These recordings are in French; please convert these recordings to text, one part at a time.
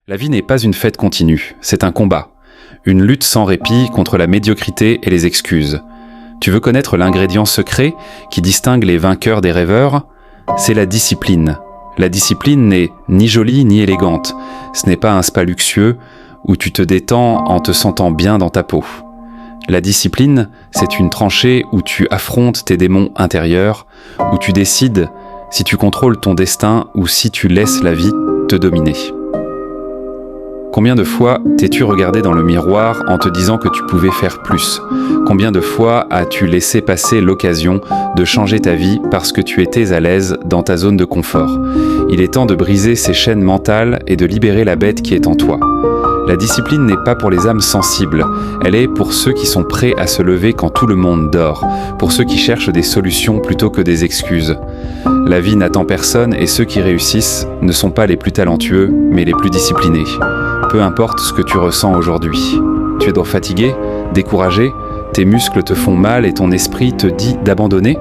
La vie n'est pas une fête continue, c'est un combat. Une lutte sans répit contre la médiocrité et les excuses. Tu veux connaître l'ingrédient secret qui distingue les vainqueurs des rêveurs ? C'est la discipline. La discipline n'est ni jolie ni élégante. Ce n'est pas un spa luxueux où tu te détends en te sentant bien dans ta peau. La discipline, c'est une tranchée où tu affrontes tes démons intérieurs, où tu décides si tu contrôles ton destin ou si tu laisses la vie te dominer. Combien de fois t'es-tu regardé dans le miroir en te disant que tu pouvais faire plus ? Combien de fois as-tu laissé passer l'occasion de changer ta vie parce que tu étais à l'aise dans ta zone de confort ? Il est temps de briser ces chaînes mentales et de libérer la bête qui est en toi. La discipline n'est pas pour les âmes sensibles, elle est pour ceux qui sont prêts à se lever quand tout le monde dort, pour ceux qui cherchent des solutions plutôt que des excuses. La vie n'attend personne et ceux qui réussissent ne sont pas les plus talentueux, mais les plus disciplinés. Peu importe ce que tu ressens aujourd'hui. Tu es donc fatigué, découragé, tes muscles te font mal et ton esprit te dit d'abandonner ?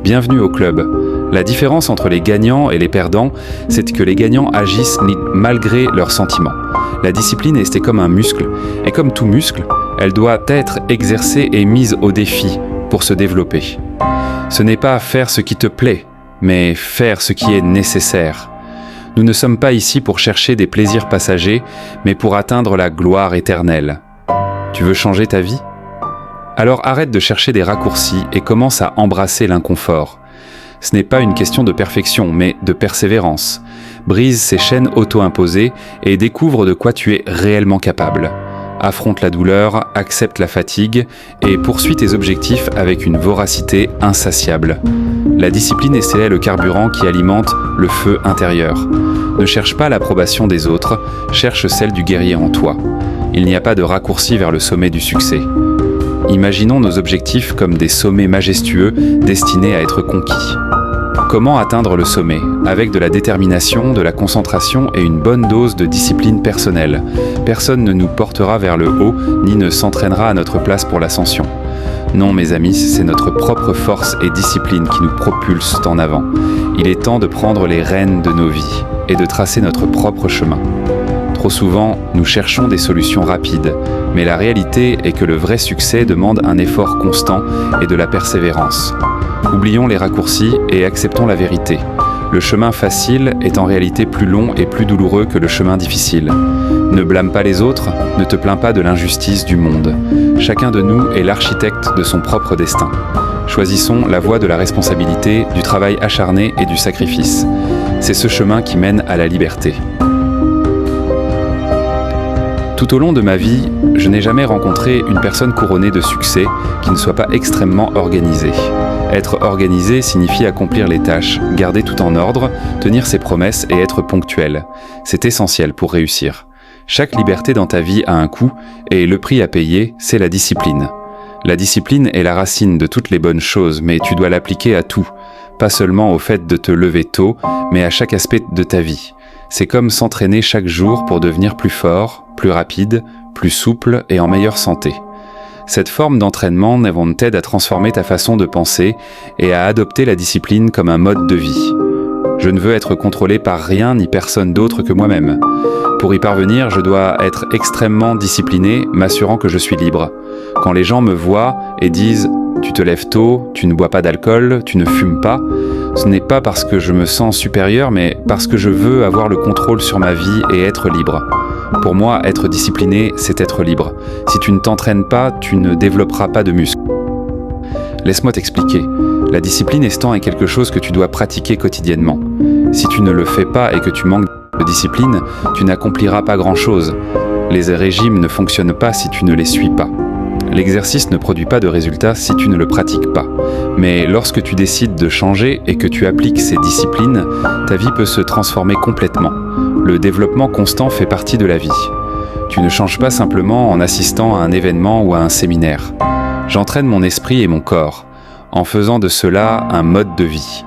Bienvenue au club. La différence entre les gagnants et les perdants, c'est que les gagnants agissent malgré leurs sentiments. La discipline est comme un muscle, et comme tout muscle, elle doit être exercée et mise au défi pour se développer. Ce n'est pas faire ce qui te plaît, mais faire ce qui est nécessaire. Nous ne sommes pas ici pour chercher des plaisirs passagers, mais pour atteindre la gloire éternelle. Tu veux changer ta vie ? Alors arrête de chercher des raccourcis et commence à embrasser l'inconfort. Ce n'est pas une question de perfection, mais de persévérance. Brise ces chaînes auto-imposées et découvre de quoi tu es réellement capable. Affronte la douleur, accepte la fatigue et poursuis tes objectifs avec une voracité insatiable. La discipline est le carburant qui alimente le feu intérieur. Ne cherche pas l'approbation des autres, cherche celle du guerrier en toi. Il n'y a pas de raccourci vers le sommet du succès. Imaginons nos objectifs comme des sommets majestueux destinés à être conquis. Comment atteindre le sommet ? Avec de la détermination, de la concentration et une bonne dose de discipline personnelle. Personne ne nous portera vers le haut, ni ne s'entraînera à notre place pour l'ascension. Non, mes amis, c'est notre propre force et discipline qui nous propulsent en avant. Il est temps de prendre les rênes de nos vies et de tracer notre propre chemin. Trop souvent, nous cherchons des solutions rapides, mais la réalité est que le vrai succès demande un effort constant et de la persévérance. Oublions les raccourcis et acceptons la vérité. Le chemin facile est en réalité plus long et plus douloureux que le chemin difficile. Ne blâme pas les autres, ne te plains pas de l'injustice du monde. Chacun de nous est l'architecte de son propre destin. Choisissons la voie de la responsabilité, du travail acharné et du sacrifice. C'est ce chemin qui mène à la liberté. Tout au long de ma vie, je n'ai jamais rencontré une personne couronnée de succès qui ne soit pas extrêmement organisée. Être organisé signifie accomplir les tâches, garder tout en ordre, tenir ses promesses et être ponctuel. C'est essentiel pour réussir. Chaque liberté dans ta vie a un coût et le prix à payer, c'est la discipline. La discipline est la racine de toutes les bonnes choses, mais tu dois l'appliquer à tout. Pas seulement au fait de te lever tôt, mais à chaque aspect de ta vie. C'est comme s'entraîner chaque jour pour devenir plus fort, plus rapide, plus souple et en meilleure santé. Cette forme d'entraînement t'aide à transformer ta façon de penser et à adopter la discipline comme un mode de vie. Je ne veux être contrôlé par rien ni personne d'autre que moi-même. Pour y parvenir, je dois être extrêmement discipliné, m'assurant que je suis libre. Quand les gens me voient et disent « tu te lèves tôt, tu ne bois pas d'alcool, tu ne fumes pas », ce n'est pas parce que je me sens supérieur, mais parce que je veux avoir le contrôle sur ma vie et être libre. Pour moi, être discipliné, c'est être libre. Si tu ne t'entraînes pas, tu ne développeras pas de muscles. Laisse-moi t'expliquer. La discipline est quelque chose que tu dois pratiquer quotidiennement. Si tu ne le fais pas et que tu manques de discipline, tu n'accompliras pas grand-chose. Les régimes ne fonctionnent pas si tu ne les suis pas. L'exercice ne produit pas de résultats si tu ne le pratiques pas. Mais lorsque tu décides de changer et que tu appliques ces disciplines, ta vie peut se transformer complètement. Le développement constant fait partie de la vie. Tu ne changes pas simplement en assistant à un événement ou à un séminaire. J'entraîne mon esprit et mon corps, en faisant de cela un mode de vie.